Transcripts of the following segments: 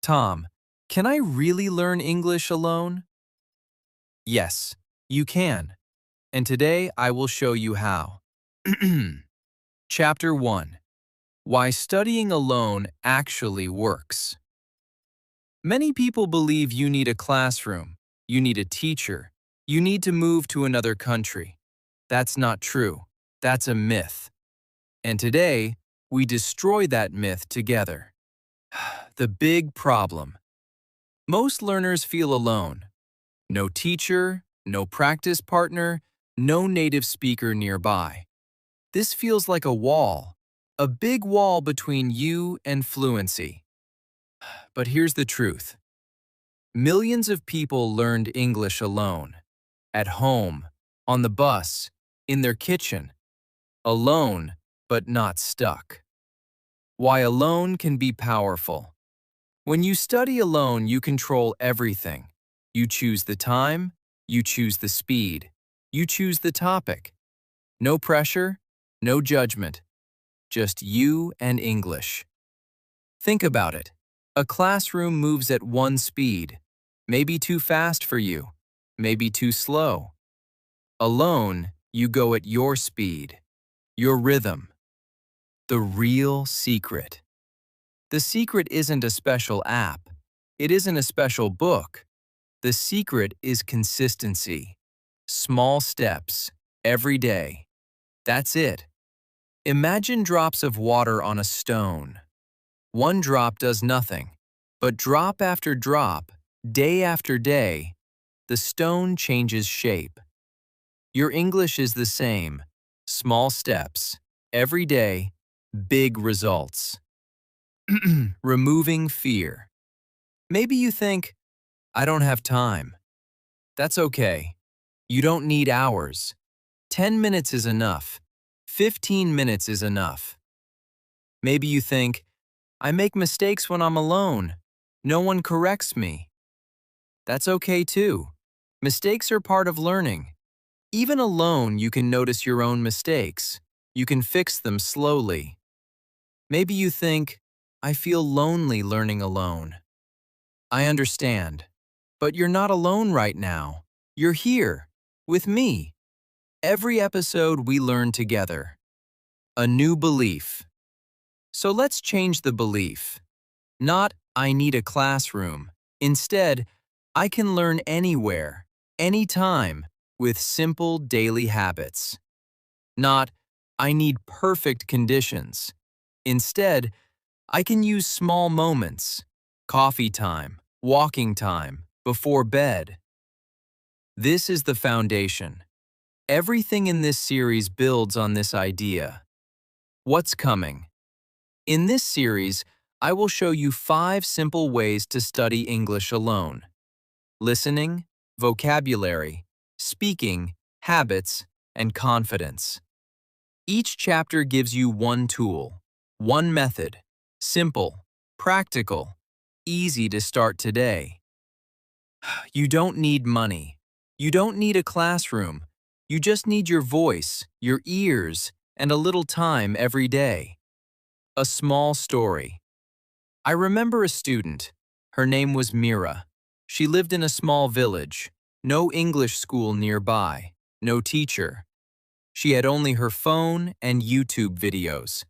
Tom, can I really learn English alone? Yes, you can. And today I will show you how. Chapter 1. Why studying alone actually works. Many people believe you need a classroom, you need a teacher, you need to move to another country. That's not true. That's a myth. And today, we destroy that myth together. The big problem. Most learners feel alone. No teacher, no practice partner, no native speaker nearby. This feels like a wall, a big wall between you and fluency. But here's the truth. Millions of people learned English alone. At home, on the bus, in their kitchen. Alone, but not stuck. Why alone can be powerful. When you study alone, you control everything. You choose the time, you choose the speed, you choose the topic. No pressure, no judgment. Just you and English. Think about it. A classroom moves at one speed. Maybe too fast for you, maybe too slow. Alone, you go at your speed, your rhythm. The real secret. The secret isn't a special app. It isn't a special book. The secret is consistency. Small steps, every day. That's it. Imagine drops of water on a stone. One drop does nothing, but drop after drop, day after day, the stone changes shape. Your English is the same. Small steps, every day, big results. Removing fear. Maybe you think, I don't have time. That's okay. You don't need hours. 10 minutes is enough. 15 minutes is enough. Maybe you think, I make mistakes when I'm alone. No one corrects me. That's okay too. Mistakes are part of learning. Even alone, you can notice your own mistakes. You can fix them slowly. Maybe you think, I feel lonely learning alone. I understand. But you're not alone right now. You're here, with me. Every episode we learn together. A new belief. So let's change the belief. Not, I need a classroom. Instead, I can learn anywhere, anytime, with simple daily habits. Not, I need perfect conditions. Instead, I can use small moments, coffee time, walking time, before bed. This is the foundation. Everything in this series builds on this idea. What's coming? In this series, I will show you 5 simple ways to study English alone. Listening, vocabulary, speaking, habits, and confidence. Each chapter gives you one tool, one method, simple, practical, easy to start today. You don't need money. You don't need a classroom. You just need your voice, your ears, and a little time every day. A small story. I remember a student. Her name was Mira. She lived in a small village. No English school nearby. No teacher. She had only her phone and YouTube videos.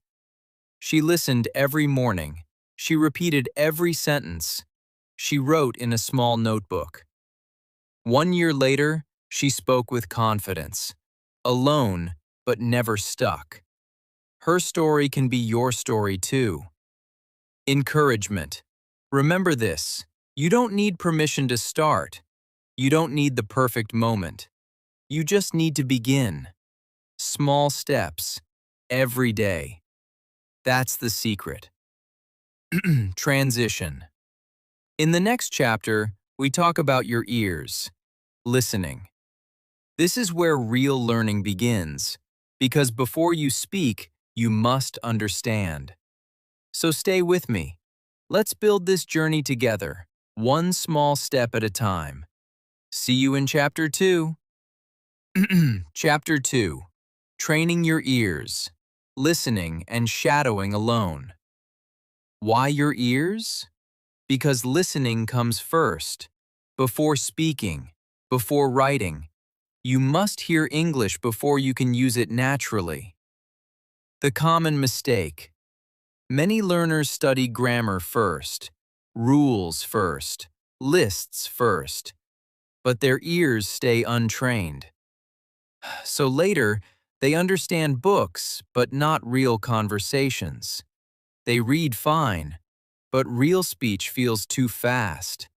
She listened every morning. She repeated every sentence. She wrote in a small notebook. 1 year later, she spoke with confidence. Alone, but never stuck. Her story can be your story too. Encouragement. Remember this. You don't need permission to start. You don't need the perfect moment. You just need to begin. Small steps, every day. That's the secret. Transition. In the next chapter, we talk about your ears. Listening. This is where real learning begins, because before you speak, you must understand. So stay with me. Let's build this journey together, one small step at a time. See you in Chapter 2. Chapter 2. Training your ears. Listening and shadowing alone. Why your ears? Because listening comes first. Before speaking, before writing, you must hear English before you can use it naturally. The common mistake. Many learners study grammar first, rules first, lists first, but their ears stay untrained. So later, they understand books, but not real conversations. They read fine, but real speech feels too fast.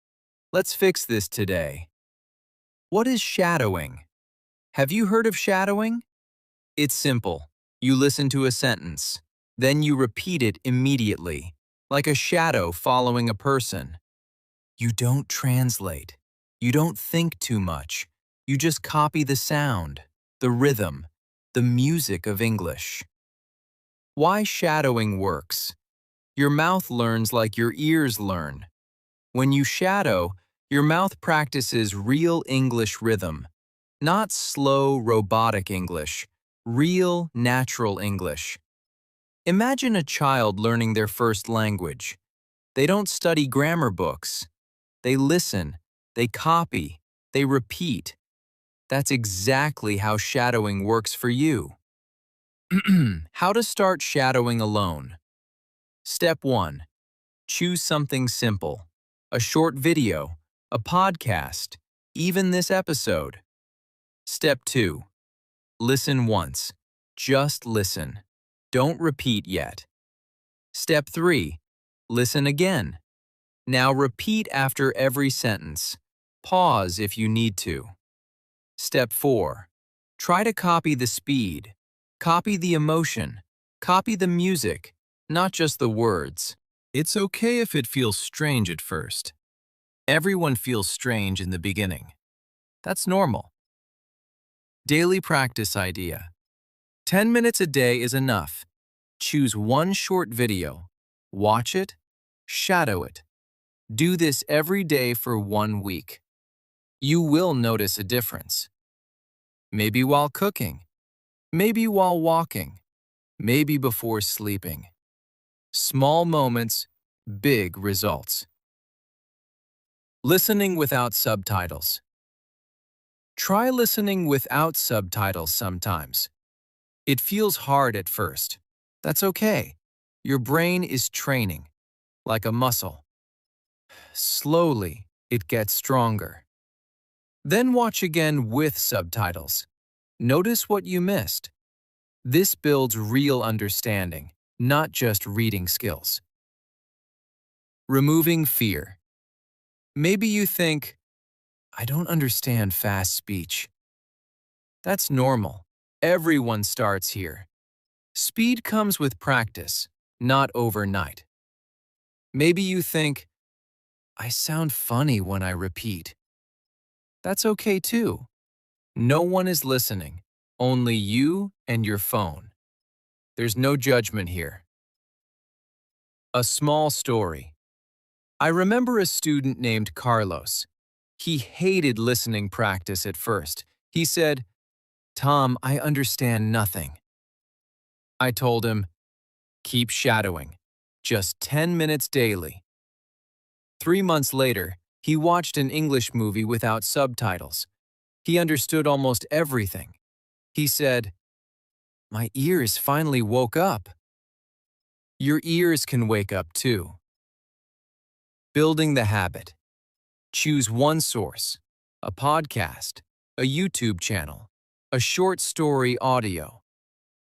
Let's fix this today. What is shadowing? Have you heard of shadowing? It's simple. You listen to a sentence, then you repeat it immediately, like a shadow following a person. You don't translate. You don't think too much. You just copy the sound, the rhythm, the music of English. Why shadowing works? Your mouth learns like your ears learn. When you shadow, your mouth practices real English rhythm, not slow, robotic English, real, natural English. Imagine a child learning their first language. They don't study grammar books. They listen, they copy, they repeat. That's exactly how shadowing works for you. How to start shadowing alone. Step 1. Choose something simple. A short video, a podcast, even this episode. Step 2. Listen once. Just listen. Don't repeat yet. Step 3. Listen again. Now repeat after every sentence. Pause if you need to. Step 4. Try to copy the speed. Copy the emotion. Copy the music, not just the words. It's okay if it feels strange at first. Everyone feels strange in the beginning. That's normal. Daily practice idea. 10 minutes a day is enough. Choose one short video. Watch it. Shadow it. Do this every day for 1 week. You will notice a difference. Maybe while cooking. Maybe while walking. Maybe before sleeping. Small moments, big results. Listening without subtitles. Try listening without subtitles sometimes. It feels hard at first. That's okay. Your brain is training, like a muscle. Slowly, it gets stronger. Then watch again with subtitles. Notice what you missed. This builds real understanding, not just reading skills. Removing fear. Maybe you think, I don't understand fast speech. That's normal. Everyone starts here. Speed comes with practice, not overnight. Maybe you think, I sound funny when I repeat. That's okay too. No one is listening, only you and your phone. There's no judgment here. A small story. I remember a student named Carlos. He hated listening practice at first. He said, Tom, I understand nothing. I told him, keep shadowing. Just 10 minutes daily. 3 months later, he watched an English movie without subtitles. He understood almost everything. He said, my ears finally woke up. Your ears can wake up too. Building the habit. Choose one source, a podcast, a YouTube channel, a short story audio.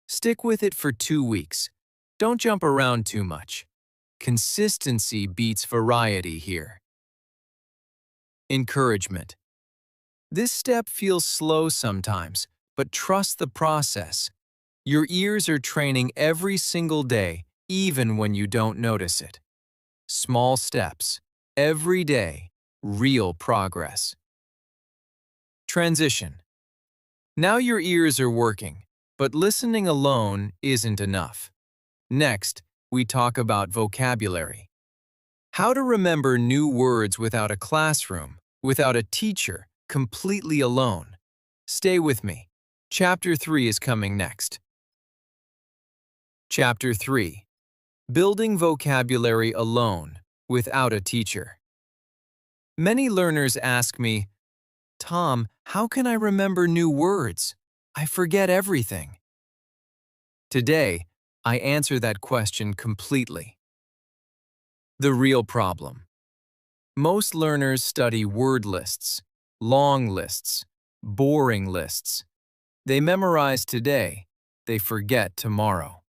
Stick with it for 2 weeks. Don't jump around too much. Consistency beats variety here. Encouragement. This step feels slow sometimes, but trust the process. Your ears are training every single day, even when you don't notice it. Small steps, every day, real progress. Transition. Now your ears are working, but listening alone isn't enough. Next, we talk about vocabulary. How to remember new words without a classroom, without a teacher, completely alone. Stay with me. Chapter 3 is coming next. Chapter 3. Building vocabulary alone. without a teacher. Many learners ask me, Tom, how can I remember new words? I forget everything. Today, I answer that question completely. The real problem. Most learners study word lists, long lists, boring lists. They memorize today, they forget tomorrow.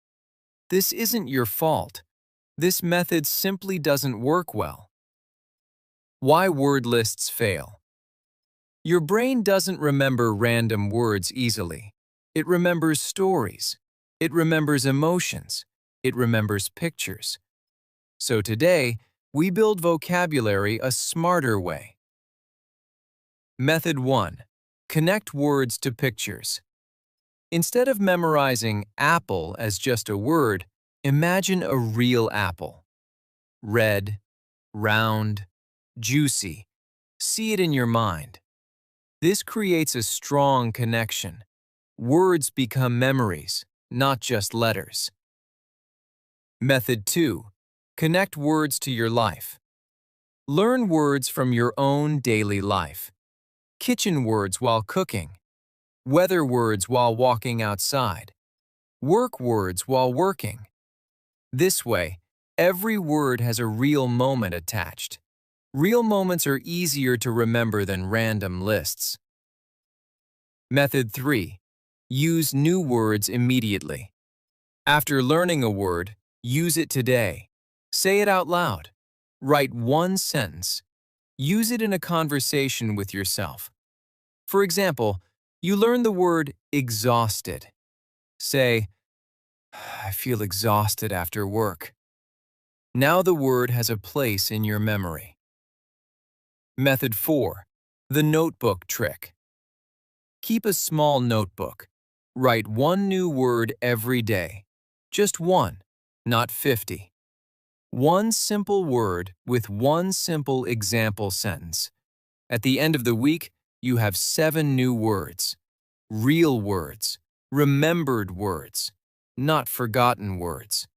This isn't your fault. This method simply doesn't work well. Why word lists fail? Your brain doesn't remember random words easily. It remembers stories. It remembers emotions. It remembers pictures. So today, we build vocabulary a smarter way. Method 1. Connect words to pictures. Instead of memorizing apple as just a word, imagine a real apple. Red, round, juicy. See it in your mind. This creates a strong connection. Words become memories, not just letters. Method 2. Connect words to your life. Learn words from your own daily life. Kitchen words while cooking. Weather words while walking outside. Work words while working. This way, every word has a real moment attached. Real moments are easier to remember than random lists. Method 3. Use new words immediately. After learning a word, use it today. Say it out loud. Write one sentence. Use it in a conversation with yourself. For example, you learn the word exhausted. Say, I feel exhausted after work. Now the word has a place in your memory. Method 4. The notebook trick. Keep a small notebook. Write one new word every day. Just one, not 50. One simple word with one simple example sentence. At the end of the week, you have 7 new words. Real words, remembered words, not forgotten words.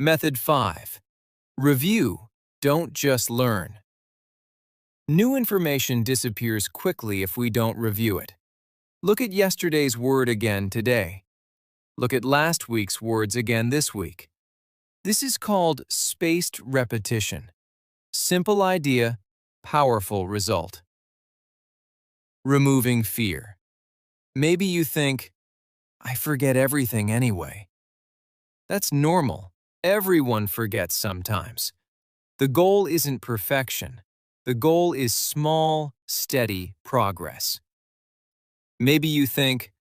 Method 5. Review, don't just learn. New information disappears quickly if we don't review it. Look at yesterday's word again today. Look at last week's words again this week. This is called spaced repetition. Simple idea, powerful result. Removing fear. Maybe you think, I forget everything anyway. That's normal. Everyone forgets sometimes. The goal isn't perfection. The goal is small, steady progress. Maybe you think,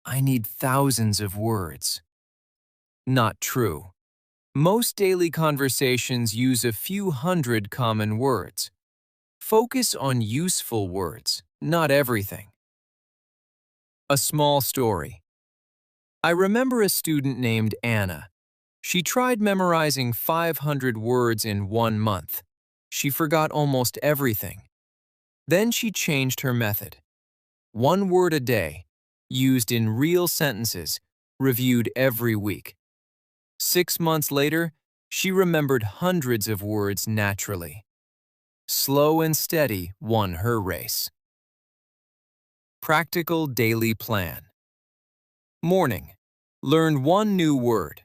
I need thousands of words. Not true. Most daily conversations use a few hundred common words. Focus on useful words, not everything. A small story. I remember a student named Anna. She tried memorizing 500 words in 1 month. She forgot almost everything. Then she changed her method. 1 word a day, used in real sentences, reviewed every week. 6 months later, she remembered hundreds of words naturally. Slow and steady won her race. Practical daily plan. Morning. Learn 1 new word.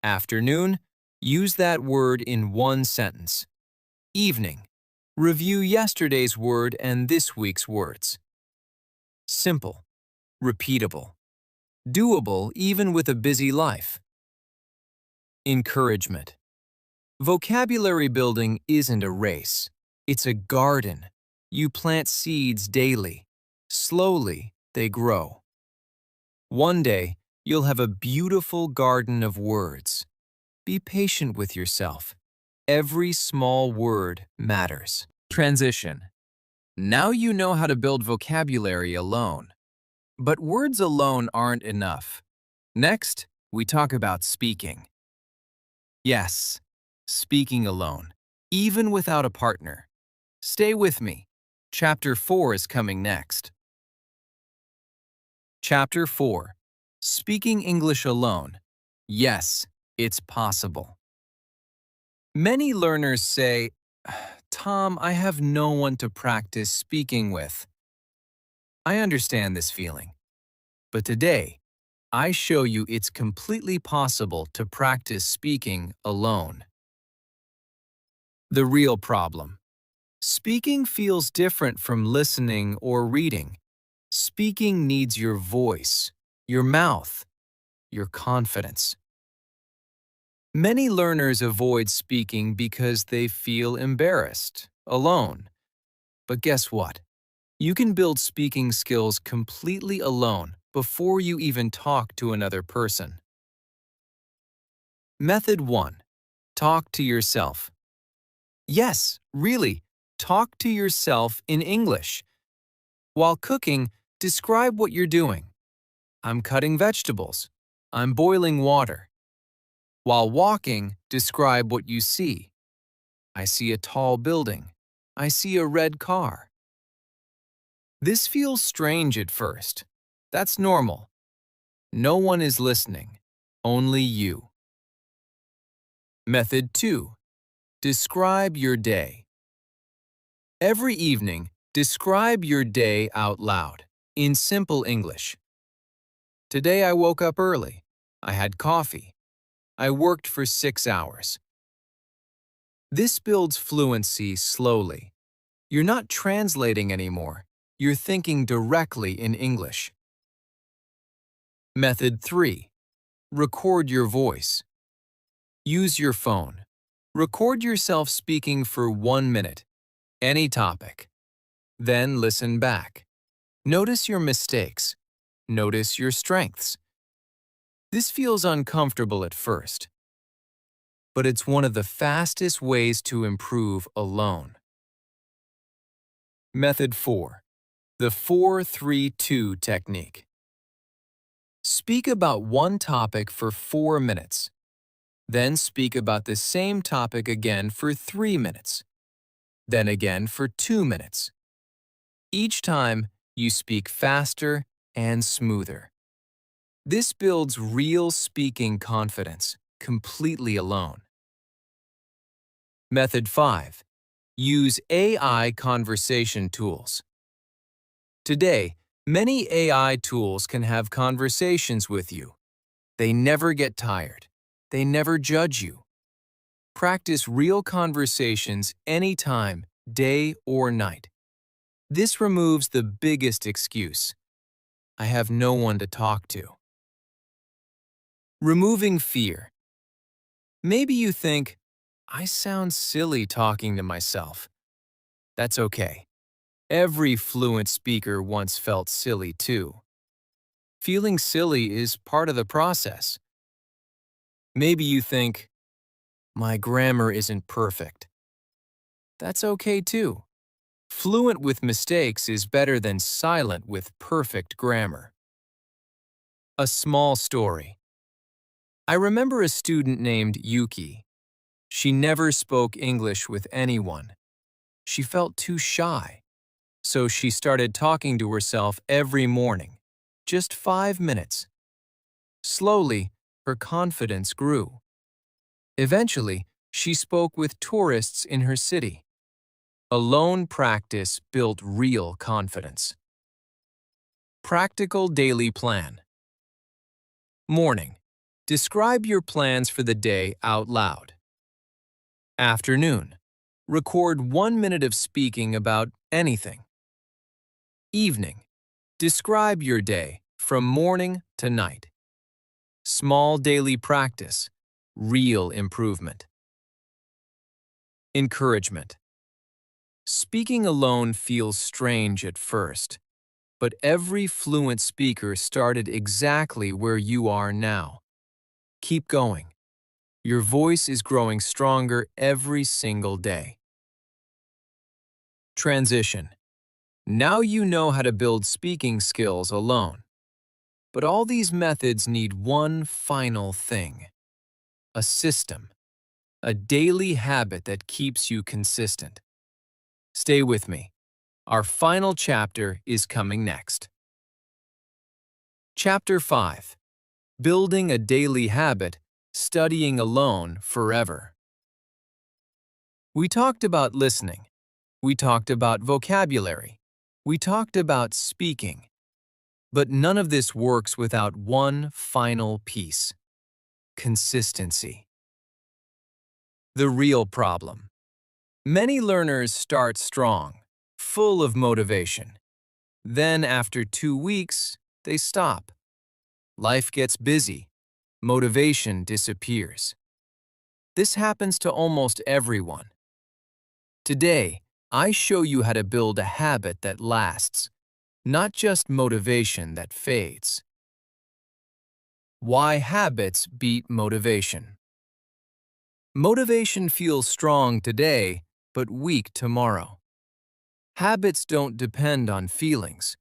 Afternoon. Use that word in 1 sentence. Evening. Review yesterday's word and this week's words. Simple. Repeatable. Doable even with a busy life. Encouragement. Vocabulary building isn't a race. It's a garden. You plant seeds daily. Slowly, they grow. One day, you'll have a beautiful garden of words. Be patient with yourself. Every small word matters. Transition. Now you know how to build vocabulary alone. But words alone aren't enough. Next, we talk about speaking. Yes, speaking alone, even without a partner. Stay with me. Chapter 4 is coming next. Chapter 4. Speaking English alone. Yes, it's possible. Many learners say, Tom, I have no one to practice speaking with. I understand this feeling, but today, I show you it's completely possible to practice speaking alone. The real problem. Speaking feels different from listening or reading. Speaking needs your voice, your mouth, your confidence. Many learners avoid speaking because they feel embarrassed, alone. But guess what? You can build speaking skills completely alone before you even talk to another person. Method 1. Talk to yourself. Yes, really, talk to yourself in English. While cooking, describe what you're doing. I'm cutting vegetables. I'm boiling water. While walking, describe what you see. I see a tall building. I see a red car. This feels strange at first. That's normal. No one is listening, only you. Method 2. Describe your day. Every evening, describe your day out loud, in simple English. Today I woke up early. I had coffee. I worked for 6 hours. This builds fluency slowly. You're not translating anymore. You're thinking directly in English. Method 3. Record your voice. Use your phone. Record yourself speaking for 1 minute, any topic. Then listen back. Notice your mistakes. Notice your strengths. This feels uncomfortable at first, but it's one of the fastest ways to improve alone. Method 4. The 4-3-2 technique. Speak about one topic for 4 minutes. Then speak about the same topic again for 3 minutes. Then again for 2 minutes. Each time, you speak faster and smoother. This builds real speaking confidence, completely alone. Method 5. Use AI conversation tools. Today, many AI tools can have conversations with you. They never get tired. They never judge you. Practice real conversations anytime, day or night. This removes the biggest excuse. I have no one to talk to. Removing fear. Maybe you think, I sound silly talking to myself. That's okay. Every fluent speaker once felt silly too. Feeling silly is part of the process. Maybe you think, my grammar isn't perfect. That's okay too. Fluent with mistakes is better than silent with perfect grammar. A small story. I remember a student named Yuki. She never spoke English with anyone. She felt too shy. So she started talking to herself every morning, just 5 minutes. Slowly, her confidence grew. Eventually, she spoke with tourists in her city. Alone practice built real confidence. Practical daily plan. Morning. Describe your plans for the day out loud. Afternoon. Record 1 minute of speaking about anything. Evening. Describe your day from morning to night. Small daily practice. Real improvement. Encouragement. Speaking alone feels strange at first, but every fluent speaker started exactly where you are now. Keep going. Your voice is growing stronger every single day. Transition. Now you know how to build speaking skills alone. But all these methods need one final thing: a system, a daily habit that keeps you consistent. Stay with me. Our final chapter is coming next. Chapter 5. Building a daily habit, studying alone forever. We talked about listening. We talked about vocabulary. We talked about speaking. But none of this works without one final piece: consistency. The real problem. Many learners start strong, full of motivation. Then, after 2 weeks, they stop. Life gets busy. Motivation disappears. This happens to almost everyone. Today, I show you how to build a habit that lasts, not just motivation that fades. Why habits beat motivation. Motivation feels strong today, but weak tomorrow. Habits don't depend on feelings.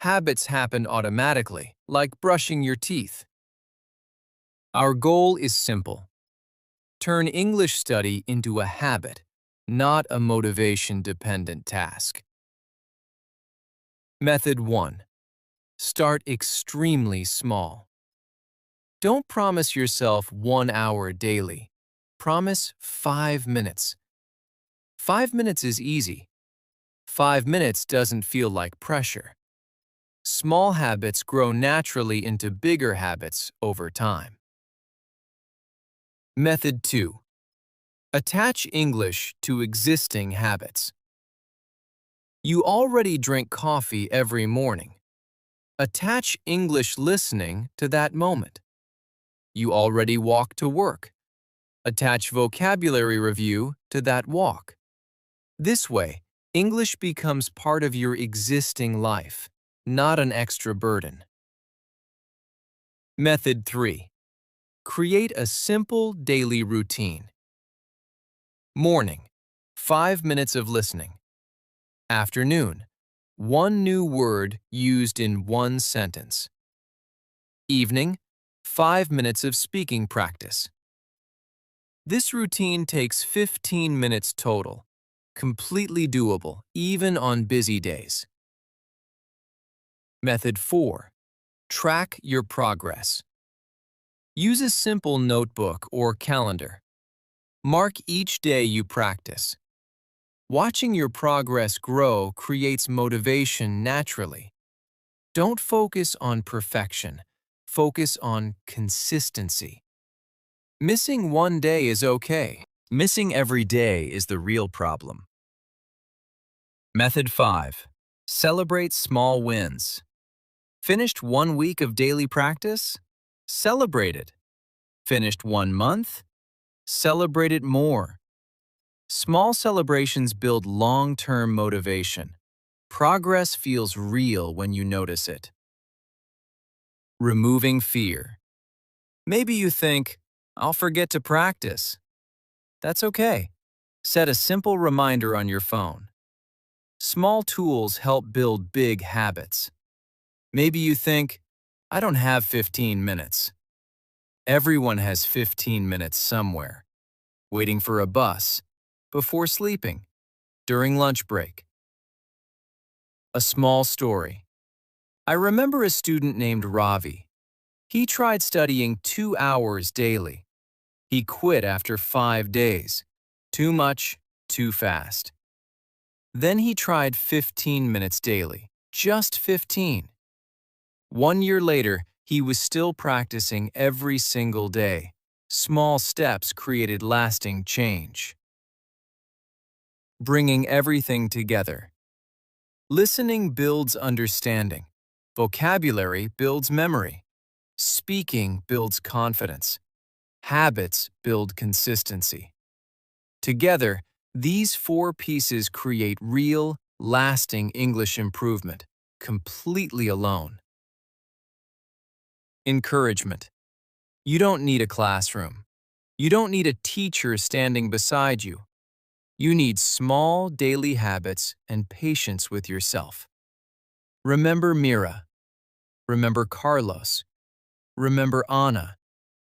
Habits happen automatically, like brushing your teeth. Our goal is simple: turn English study into a habit, not a motivation-dependent task. Method 1. Start extremely small. Don't promise yourself 1 hour daily. Promise 5 minutes. 5 minutes is easy. 5 minutes doesn't feel like pressure. Small habits grow naturally into bigger habits over time. Method 2. Attach English to existing habits. You already drink coffee every morning. Attach English listening to that moment. You already walk to work. Attach vocabulary review to that walk. This way, English becomes part of your existing life, not an extra burden. Method 3. Create a simple daily routine. Morning, 5 minutes of listening. Afternoon, 1 new word used in 1 sentence. Evening, 5 minutes of speaking practice. This routine takes 15 minutes total, completely doable even on busy days. Method 4. Track your progress. Use a simple notebook or calendar. Mark each day you practice. Watching your progress grow creates motivation naturally. Don't focus on perfection. Focus on consistency. Missing 1 day is okay. Missing every day is the real problem. Method 5. Celebrate small wins. Finished 1 week of daily practice? Celebrate it. Finished 1 month? Celebrate it more. Small celebrations build long-term motivation. Progress feels real when you notice it. Removing fear. Maybe you think, I'll forget to practice. That's okay. Set a simple reminder on your phone. Small tools help build big habits. Maybe you think, I don't have 15 minutes. Everyone has 15 minutes somewhere. Waiting for a bus, before sleeping, during lunch break. A small story. I remember a student named Ravi. He tried studying 2 hours daily. He quit after 5 days. Too much, too fast. Then he tried 15 minutes daily, just 15. 1 year later, he was still practicing every single day. Small steps created lasting change. Bringing everything together. Listening builds understanding. Vocabulary builds memory. Speaking builds confidence. Habits build consistency. Together, these 4 pieces create real, lasting English improvement, completely alone. Encouragement. You don't need a classroom. You don't need a teacher standing beside you. You need small daily habits and patience with yourself. Remember Mira. Remember Carlos. Remember Anna.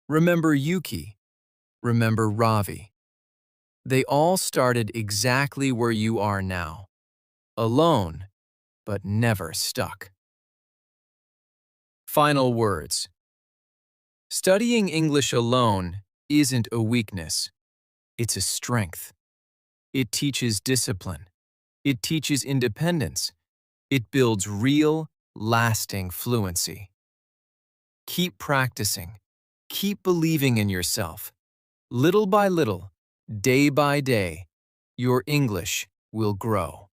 Remember Yuki. Remember Ravi. They all started exactly where you are now. Alone, but never stuck. Final words. Studying English alone isn't a weakness. It's a strength. It teaches discipline. It teaches independence. It builds real, lasting fluency. Keep practicing. Keep believing in yourself. Little by little, day by day, your English will grow.